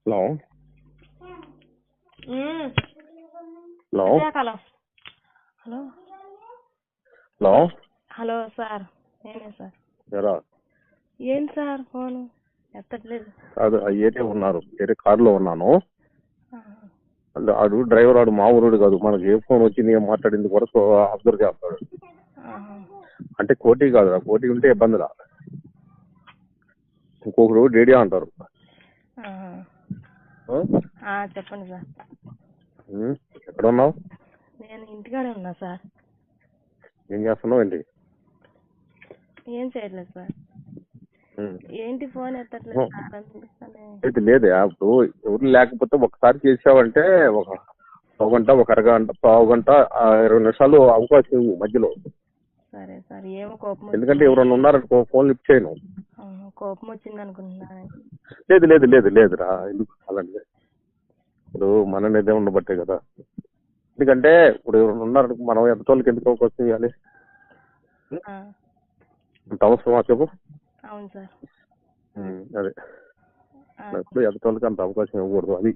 Hello hello hello hello hello hello sir నేనే sir. ఎరా ఏంటి సార్ ఫోను ఎత్తట్లేదు? కాదు ఏటే ఉన్నారు, వేరే కారులో ఉన్నాను. అంటే ఆడు డ్రైవర్, ఆడు మా ఊరుడు కాదు. మనకి ఏ ఫోన్ వచ్చింది ఏం మాట్లాడింది కూడా అబ్జర్వ్ చేస్తాడు. అంటే కోటి కాదు, కోటి ఉంటే ఇబ్బందిలా. ఇంకొకరు డేడియా అంటారు. చెప్పండి సార్. ఎక్కడ ఉన్నావు? నేను ఇంటికాడే ఉన్నా సార్. ఏం చేస్తున్నావు? ఏంటి ఏం చేయట్లేదు సార్. ఏంటి ఫోన్ ఎత్తట్లేదు సార్? లేదే, ఇప్పుడు ఎవరు లేకపోతే ఒకసారి చేసావంటే ఒక గంట, ఒక అరగంట, పావు గంట, 20 నిమిషాలు అవకాశం ఇవ్వు మధ్యలో. సరే సార్. ఏమో కోపం, ఎందుకంటే ఎవరన్నా ఉన్నారనుకో ఫోన్ లిఫ్ట్ చేయను. కోపం వచ్చింది అనుకుంటున్నా. లేదు లేదు లేదు లేదురా, ఎందుకు అలాంటి? ఇప్పుడు మన నిదే ఉండబట్టే కదా. ఎందుకంటే ఇప్పుడు ఎవరు ఉన్నారు, మనం ఎంత తోలికి ఎందుకు అవకాశం ఇవ్వాలి? అంత అవసరమా చెప్పు? అవును సార్. అదే ఇప్పుడు ఎంత తోలికి అంత అవకాశం ఇవ్వకూడదు. అది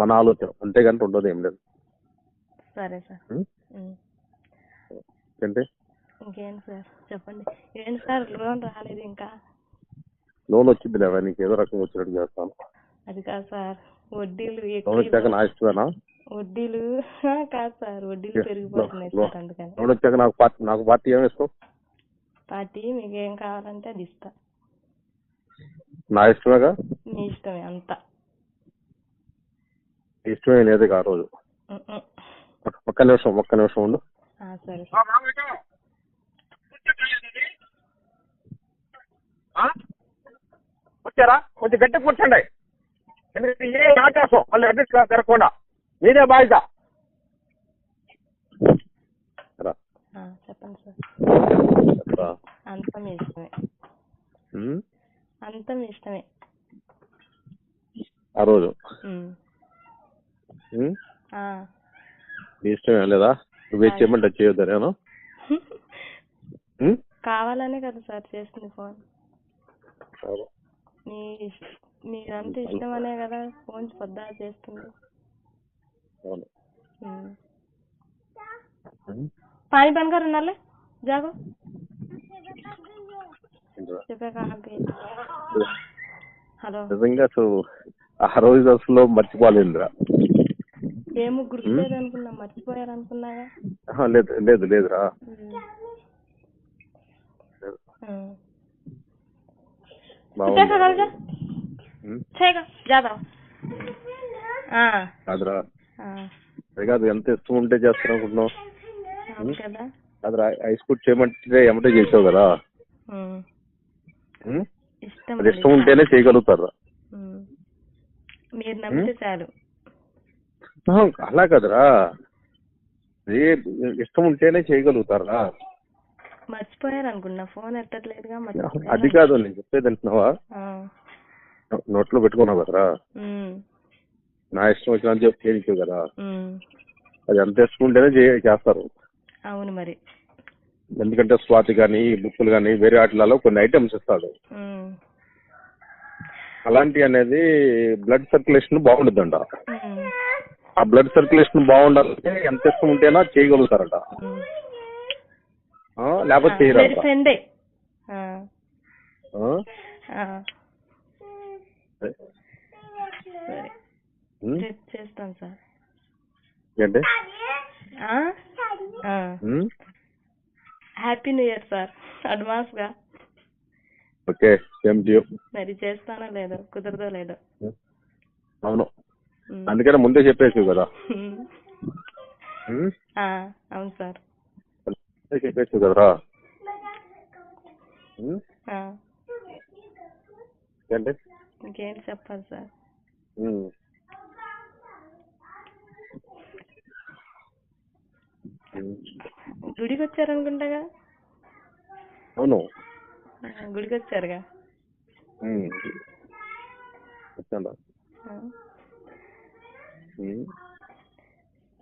మన ఆలోచన, అంతేగాని ఉండదు ఏం లేదు. సరే సార్. ఏంటి ఇంకేంటి సార్ చెప్పండి. ఏంటి సార్ లోన్ రాలేదు ఇంకా? లోన్ వచ్చింది లేదా? నీకు ఏదో రకంగా వచ్చినట్టు చేస్తాను. అది కాదు సార్, వడ్డీలు లోన్ వచ్చాక నా ఇష్టమేనా? వడ్డీలు కాదు సార్, వడ్డీలు పెరిగిపోతున్నాయి సార్. అందుకని లోన్ వచ్చాక నాకు పార్టీ ఏమి ఇస్తావు? పార్టీ మీకు ఏం కావాలంటే అది ఇస్తా. నా ఇష్టమేగా? మీ ఇష్టమే అంతా. ఇష్టమే లేదు ఆ రోజు. ఒక్క నిమిషం ఉండు. సరే. వచ్చారా? కొంచెం గట్టి కూర్చోండి. ఏ ఆటేసం మళ్ళీ అడ్రస్ తిరగకుండా మీరే బాధ్యత. చెప్పండి సార్. అంతా మీ ఇష్టమే. అంతా మీ ఇష్టమే ఆ రోజు. మీ ఇష్టమే లేదా? నువ్వే చేయమంటే చేయొద్దా? నేను కావాలనే కదా సార్ చేస్తుంది ఫోన్. మీరంతా ఇష్టం అనే కదా ఫోన్ పొద్దా చేస్తుంది. पानी बंद कर नाले जागो చెప్పాక. హలో. నిజంగా అసలు ఆ రోజు అసలు మర్చిపోలేదురా. ఏమో గుర్తులేదు అనుకున్నా, మర్చిపోయారు అనుకున్నాగా. లేదు లేదు లేదురా. కాదురా, అది కాదు, ఎంత ఇష్టం ఉంటే చేస్తాను అనుకుంటున్నావు కదా. కాదురా, ఐస్ ఫుడ్ చేయమంటే ఏమంటే చేసావు కదా. అది ఇష్టం ఉంటేనే చేయగలుగుతారా? మీరు నమ్మితే చాలు. అలా కదరా, ఇష్టం ఉంటేనే చేయగలుగుతారా? మర్చిపోయారు అనుకున్నా, ఫోన్ ఎత్తట్లేదుగా. అది కాదు నేను చెప్పేది, అంటున్నావా? నోట్లో పెట్టుకున్నావు కదరా, నా ఇష్టం వచ్చిన చెప్పి చేయొచ్చు కదా. అది ఎంత ఇష్టం ఉంటేనే చేస్తారు. అవును మరి. ఎందుకంటే స్వాతి కానీ బుక్కులు కానీ వేరే వాటిలలో కొన్ని ఐటమ్స్ ఇస్తాడు. అలాంటి అనేది బ్లడ్ సర్క్యులేషన్ బాగుంటుందంట. ఆ బ్లడ్ సర్క్యులేషన్ బాగుండాలంటే ఎంత ఇష్టం ఉంటేనా చేయగలుగుతారట, లేకపోతే చేయరు. చేస్తాం సార్. ఏంటి? Happy new year sir advance గా. Okay, same to you. మరి చేస్తానో లేదో, కుదరదో లేదో. అవును, అందుకనే ముందే చెప్పేసి కదా. అవును సార్, చెప్పేసి కదరా. ఏంటి ఇంకేంటి చెప్పాలి సార్. గుడికి వచ్చారనుకుంటాగా. అవును, గుడికి వచ్చారుగా.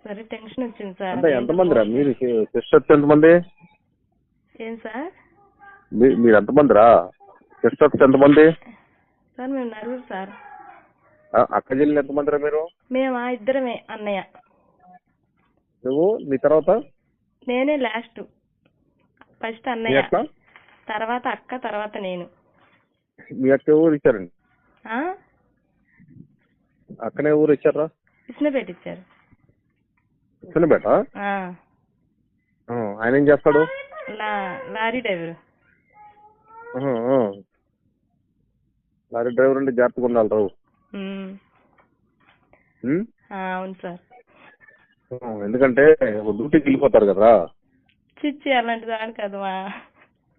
సరే, టెన్షన్ వచ్చింది సార్. అంటే ఎంతమంది రా మీరు సిస్టర్స్? ఎంతమంది? ఏం సార్? మీరు ఎంతమంది రా సిస్టర్స్? ఎంతమంది సార్? మేము 9 సార్. అక్క చెల్లెలు ఎంతమందిరా మీరు? మేమా ఇద్దరమే అన్నయ్య. నువ్వు నీ తర్వాత? నేనే లాస్ట్. ఫస్ట్ మీ అన్నయ్య, అక్క? తర్వాత అక్క, తర్వాత నేను. మీ అక్క ఊరు ఇచ్చారండి? ఆ అక్కనే ఊరు ఇచ్చారా? ఇచ్చినపేట ఇచ్చారు. చిన్నపేట? ఆ, ఆయన ఏం చేస్తాడు? Lorry driver. ఆహా, ఆ. లారీ డ్రైవర్ అంటే జాగ్రత్తగా ఉండాలి రావు. అవును సార్. ఎందుకంటే డ్యూటీకి వెళ్ళిపోతారు కదా. చిచ్చి అలాంటి దాని కాదు,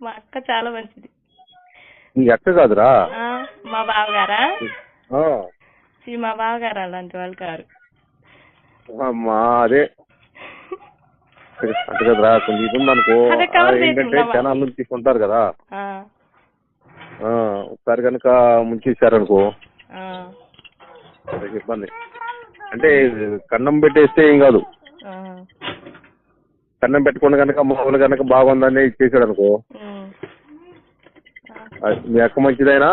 మా అక్క చాలా మంచిది. నీ అక్క కాదురా? మా బావగారా? ఆ. మా బావగారు అలాంటి వాళ్ళు కారు. అమ్మా అదే అంటే కదరా, కొంచెం ఇది ఉందనుకో. ఏంటంటే జనాల నుంచి తీసుకుంటారు కదా, ఒకసారి కనుక ముంచేసారనుకో ఇబ్బంది. అంటే కన్నం పెట్టేస్తే ఏం కాదు, కన్నం పెట్టకుండా కనుక మామూలు కనుక బాగుందని ఇచ్చేసాడు అనుకో. మీ అక్క మంచిదైనా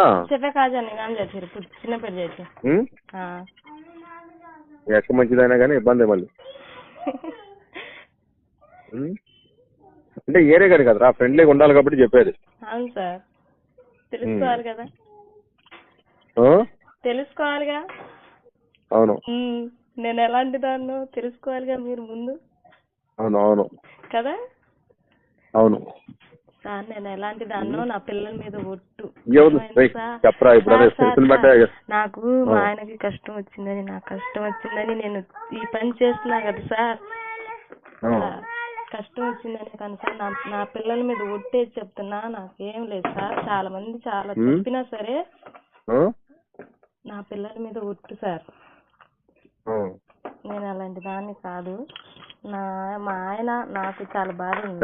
మీ అక్క మంచిదైనా కానీ ఇబ్బంది మళ్ళీ. అంటే ఏరే కానీ కదరా, ఫ్రెండ్లీగా ఉండాలి కాబట్టి చెప్పేది. అవును సార్, తెలుసుకోవాలి కదా. తెలుసుకోవాలిగా. అవును, నేను ఎలాంటి దాన్నో తెలుసుకోవాలిగా మీరు ముందు. అవును అవును కదా. అవును సార్, నేను ఎలాంటి దాన్నో నా పిల్లల మీద ఒట్టు. చెప్పరా ఇప్పుడు? నాకు మా ఆయనకి కష్టం వచ్చిందని, నాకు కష్టం వచ్చిందని నేను ఈ పని చేస్తున్నా కదా సార్. కష్టం వచ్చిందని కానీ సార్, నా పిల్లల మీద ఒట్టేసి చెప్తున్నా, నాకేం లేదు సార్. చాలా మంది చాలా చెప్పినా సరే నా పిల్లల మీద ఒట్టు సార్. నేను అలాంటి దాన్ని కాదు. మా ఆయన నాకు చాలా బాధ ఉంది.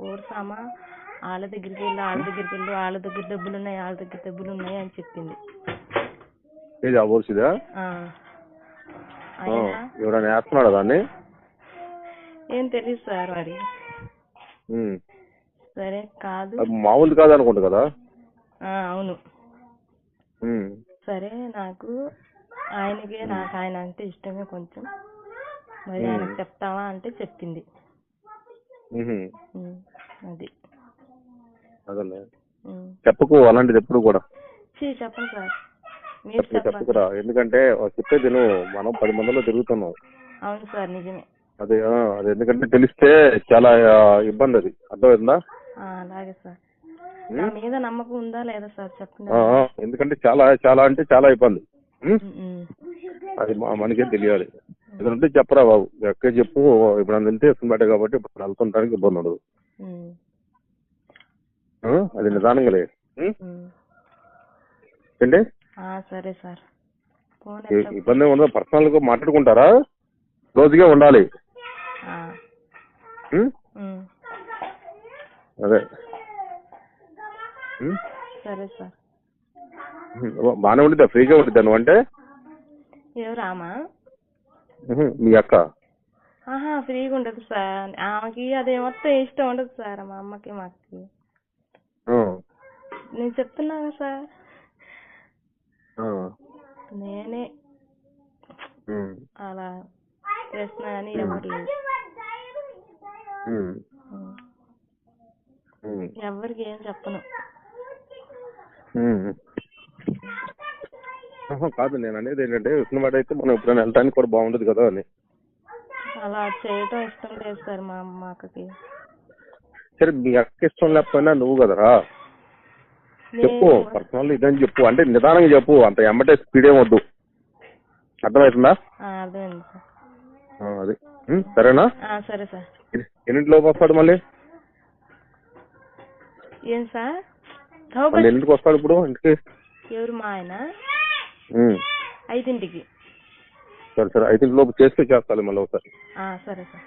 ఓడ్సామా వాళ్ళ దగ్గరికి వెళ్ళి వాళ్ళ దగ్గర డబ్బులు ఉన్నాయి అని చెప్పింది. దాన్ని ఏం తెలియదు సార్ మరి. సరే కాదు, మామూలు కాదు అనుకుంటా కదా. అవును. సరే, నాకు ఆయన అంటే ఇష్టమే కొంచెం. మరి ఆయనకు చెప్తావా అంటే చెప్పింది. అది చెప్పకు అలాంటిది ఎప్పుడు కూడా. చెప్పండి సార్, చెప్పుకురా. ఎందుకంటే చెప్పేది నువ్వు, మనం 10 మందిలో తిరుగుతున్నావు. అవును సార్, నిజమే. అది ఎందుకంటే తెలిస్తే చాలా ఇబ్బంది. అది అర్థమైందా? అలాగే సార్. నా మీద నమ్మకం ఉందా లేదా సార్ చెప్పండి. ఎందుకంటే చాలా చాలా అంటే చాలా ఇబ్బంది. అది మనకేం తెలియాలి. ఎందుకంటే చెప్పరా బాబు, ఎక్కడ చెప్పు. ఇప్పుడు నన్ను వెళ్తే ఇస్తుందట కాబట్టి ఇప్పుడు వెళ్తుంటానికి ఇబ్బంది ఉండదు. అది నిదానంగా లేదు. ఏంటి? సరే సార్, ఇబ్బంది ఉండదు. పర్సనల్ గా మాట్లాడుకుంటారా? రోజుగా ఉండాలి. అదే సరే సార్. బాగానే ఉండిద్దా? ఫ్రీగా ఉండిద్దా నువ్వు అంటే? ఎవరామా? మీ అక్క? ఫ్రీగా ఉండదు సార్. ఆమెకి అదే మొత్తం ఇష్టం ఉండదు సార్, మా అమ్మకి మాకి. నేను చెప్తున్నాను సార్, నేనే అలా చేస్తున్నా కానీ ఎవరు లేదు. ఎవరికి ఏం చెప్పను. కాదు, నేను అనేది ఏంటంటే విష్ణువాడ అయితే మనం ఎప్పుడైనా వెళ్ళడానికి కూడా బాగుండదు కదా అని. అలా చేయటం ఇష్టం లేదు సార్ మా అక్కకి. సరే, మీ అక్క ఇష్టం లేకపోయినా నువ్వు కదరా చెప్పు. పర్సనల్ ఇదని చెప్పు, అంటే నిదానంగా చెప్పు. అంత ఎమ్మటే స్పీడ్ ఏం వద్దు. అర్థమవుతుందా? అర్థమైంది సార్. అది సరేనా? సరే సార్. ఎన్నింటిలోకి వస్తాడు మళ్ళీ? ఏం సార్? ఎన్నింటికి వస్తాడు ఇప్పుడు ఇంటికి? ఎవరు? మా ఆయన 5ంటికి. సరే 5ంటి లోపు చేస్తే చేస్తాను మళ్ళీ ఒకసారి. సరే సార్.